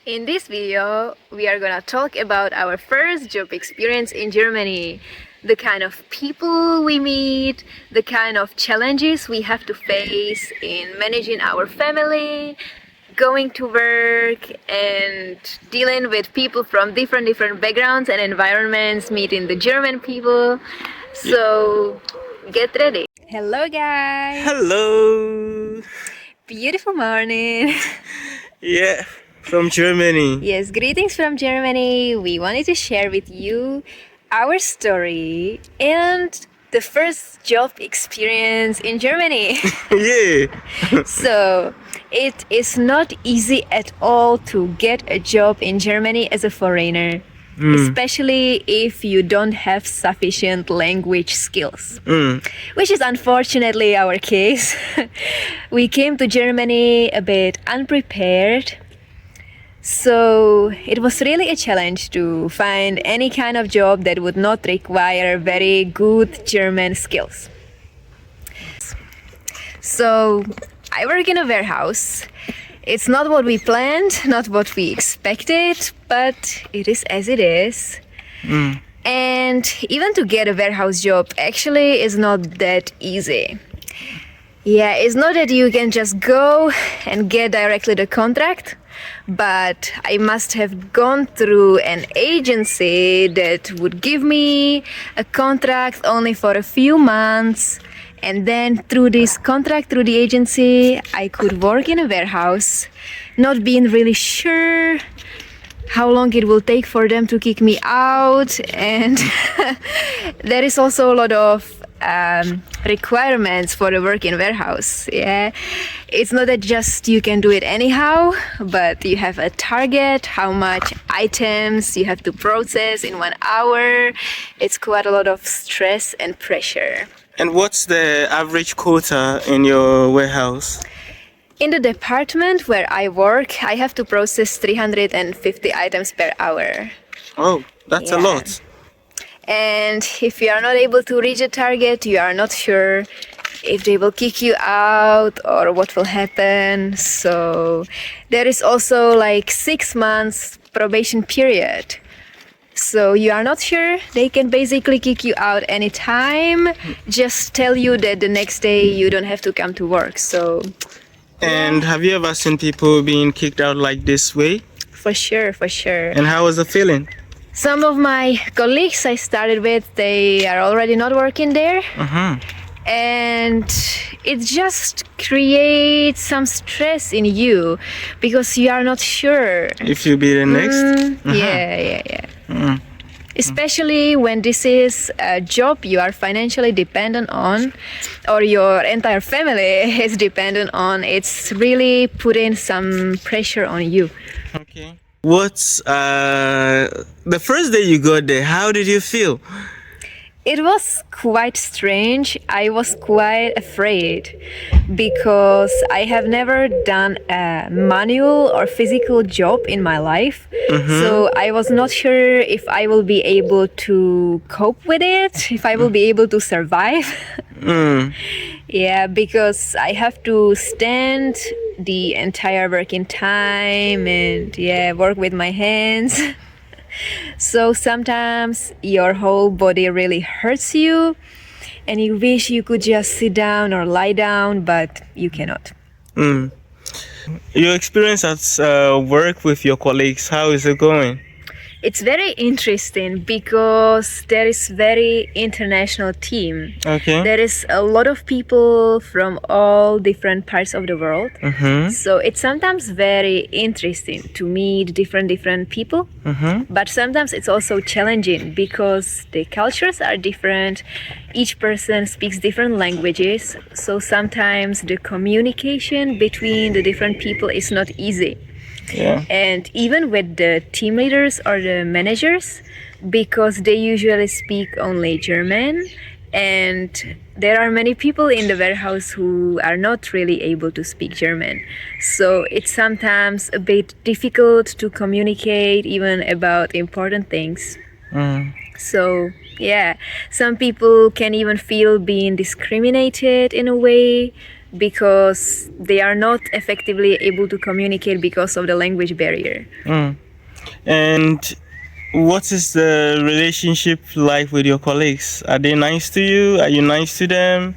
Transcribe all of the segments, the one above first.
In this video, we are gonna talk about our first job experience in Germany, the kind of people we meet, the kind of challenges we have to face in managing our family, going to work, and dealing with people from different backgrounds and environments, meeting the German people. So, get ready. Hello, guys. Hello. Beautiful morning. Yeah, from Germany. Yes, greetings from Germany. We wanted to share with you our story and the first job experience in Germany. Yeah. So, it is not easy at all to get a job in Germany as a foreigner, especially if you don't have sufficient language skills, which is unfortunately our case. We came to Germany a bit unprepared. So it was really a challenge to find any kind of job that would not require very good German skills. So I work in a warehouse. It's not what we planned, not what we expected, but it is as it is. And even to get a warehouse job actually is not that easy. Yeah, it's not that you can just go and get directly the contract, but I must have gone through an agency that would give me a contract only for a few months, and then through this contract, through the agency, I could work in a warehouse, not being really sure how long it will take for them to kick me out, and there is also a lot of requirements for the work in warehouse. Yeah, it's not that just you can do it anyhow, but you have a target, how much items you have to process in 1 hour. It's quite a lot of stress and pressure. And what's the average quota in your warehouse? In the department where I work, I have to process 350 items per hour. Oh, that's a Yeah. lot. And if you are not able to reach a target, you are not sure if they will kick you out or what will happen. So there is also like 6 months probation period. So you are not sure. They can basically kick you out anytime. Just tell you that the next day you don't have to come to work. So And have you ever seen people being kicked out like this way? for sure. And how was the feeling? Some of my colleagues I started with, they are already not working there. And it just creates some stress in you because you are not sure. If you be the next? Yeah. Especially when this is a job you are financially dependent on, or your entire family is dependent on, it's really putting some pressure on you. Okay. What's the first day you got there? How did you feel? It was quite strange. I was quite afraid because I have never done a manual or physical job in my life. So I was not sure if I will be able to cope with it, if I will be able to survive. Yeah, because I have to stand the entire working time and work with my hands. So sometimes your whole body really hurts you and you wish you could just sit down or lie down, but you cannot. Your experience at work with your colleagues, how is it going? It's very interesting because there is very international team. Okay. There is a lot of people from all different parts of the world. So it's sometimes very interesting to meet different people. But sometimes it's also challenging because the cultures are different. Each person speaks different languages. So sometimes the communication between the different people is not easy. Yeah. And even with the team leaders or the managers, because they usually speak only German, and there are many people in the warehouse who are not really able to speak German. So it's sometimes a bit difficult to communicate even about important things. So yeah, some people can even feel being discriminated in a way because they are not effectively able to communicate because of the language barrier. And what is the relationship like with your colleagues? Are they nice to you? Are you nice to them?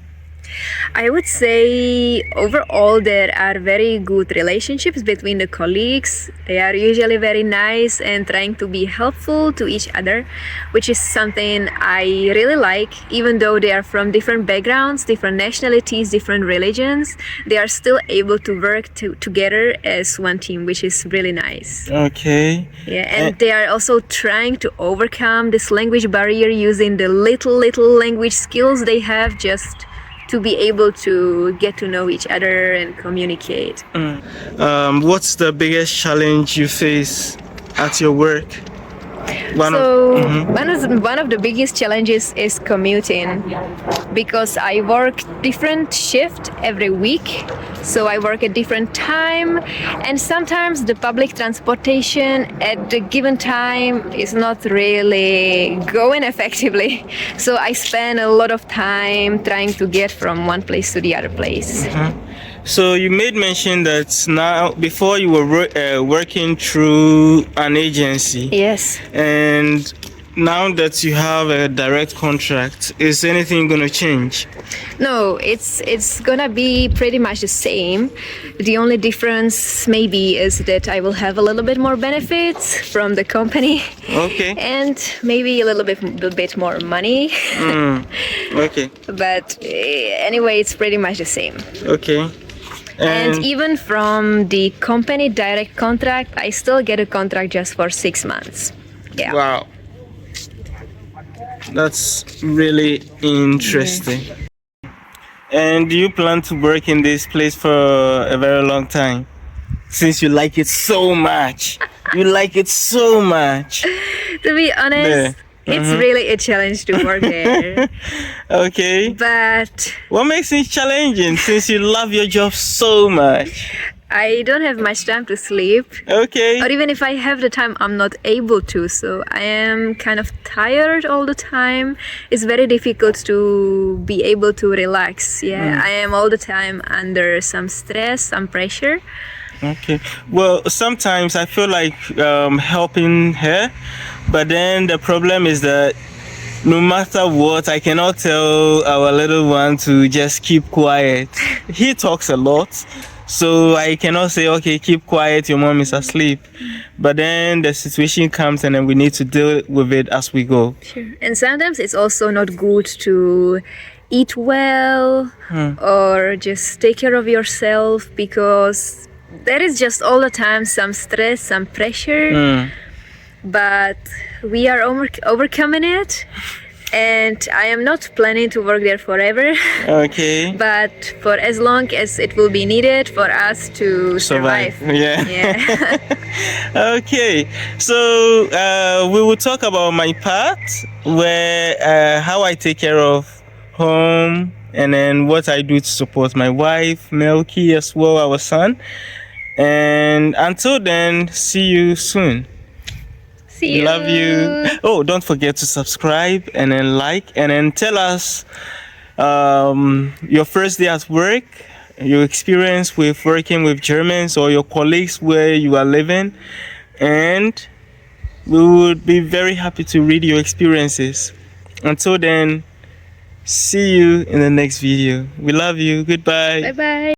I would say overall there are very good relationships between the colleagues. They are usually very nice and trying to be helpful to each other, which is something I really like. Even though they are from different backgrounds, different nationalities, different religions, they are still able to work together as one team, which is really nice. Okay. Yeah, and they are also trying to overcome this language barrier using the little language skills they have just to be able to get to know each other and communicate. What's the biggest challenge you face at your work? One of the biggest challenges is commuting, because I work different shift every week, so I work at different time, and sometimes the public transportation at the given time is not really going effectively, so I spend a lot of time trying to get from one place to the other place. So you made mention that now, before you were working through an agency. Yes. And now that you have a direct contract, is anything going to change? No, it's gonna be pretty much the same. The only difference maybe is that I will have a little bit more benefits from the company. Okay. And maybe a little bit more money. Okay. But anyway, it's pretty much the same. Okay. And even from the company direct contract, I still get a contract just for 6 months. Yeah. Wow. That's really interesting. Yeah. And do you plan to work in this place for a very long time? Since you like it so much. You like it so much. To be honest, it's really a challenge to work there. Okay. But what makes it challenging since you love your job so much? I don't have much time to sleep. Okay. Or even if I have the time, I'm not able to. So I am kind of tired all the time. It's very difficult to be able to relax. Yeah, I am all the time under some stress, some pressure. Okay. Well, sometimes I feel like helping her, but then the problem is that no matter what, I cannot tell our little one to just keep quiet. He talks a lot, so I cannot say, okay, keep quiet, your mom is asleep. But then the situation comes and then we need to deal with it as we go. Sure. And sometimes it's also not good to eat well or just take care of yourself, because there is just all the time some stress, some pressure. But we are overcoming it, and I am not planning to work there forever. Okay. But for as long as it will be needed for us to survive. Yeah. Okay. So we will talk about my part, where how I take care of home, and then what I do to support my wife, Melky, as well, our son. And until then, see you soon. See you. Love you. Oh, don't forget to subscribe and then like, and then tell us your first day at work, your experience with working with Germans or your colleagues where you are living, and we would be very happy to read your experiences. Until then, see you in the next video. We love you. Goodbye. Bye bye.